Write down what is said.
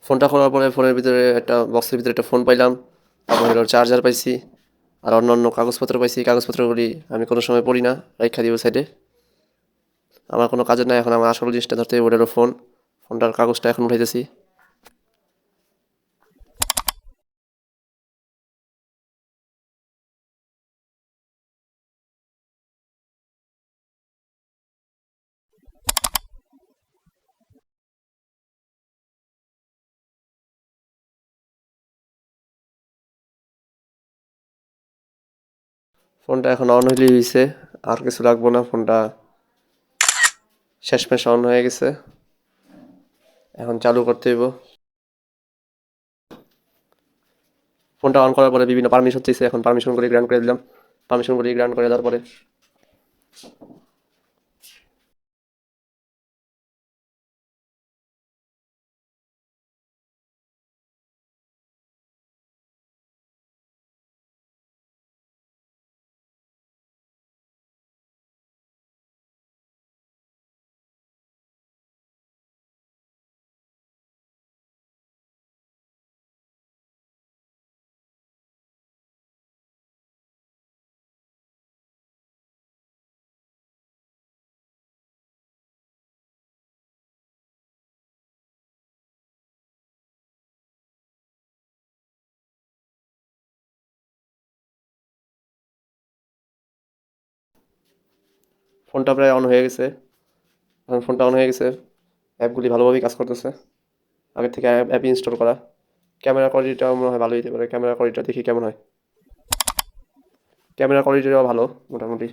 ফোনটা খোলার পরে ফোনের ভিতরে একটা বক্সের ভিতরে একটা ফোন পাইলাম, তারপর হলো চার্জার পাইছি, আর অন্যান্য কাগজপত্র পাইছি। কাগজপত্রগুলি আমি কোনো সময় পড়ি না, রাইখা দিব সাইডে। আমার কোনো কাজের নাই এখন, আমার আসল জিনিসটা ধরতে হবে, ওটা হলো ফোন। ফোনটার কাগজটা এখন উঠাইতেছি। ফোনটা এখন অন হইলেই হয়েছে, আর কিছু লাগবো না। ফোনটা শেষমেশ অন হয়ে গেছে, এখন চালু করতে হইব। ফোনটা অন করার পরে বিভিন্ন পারমিশন চাইছে, এখন পারমিশন করে গ্রান্ট করে দিলাম। পারমিশন করে গ্রান্ট করে দেওয়ার পরে ফোনটা প্রায় অন হয়ে গেছে। এখন ফোনটা অন হয়ে গেছে, অ্যাপগুলি ভালোভাবেই কাজ করতেছে, আগের থেকে অ্যাপ ইনস্টল করা। ক্যামেরা কোয়ালিটিটাও মনে হয় ভালো হতে পারে, ক্যামেরা কোয়ালিটিটা দেখি কেমন হয়। ক্যামেরা কোয়ালিটিটাও ভালো মোটামুটি।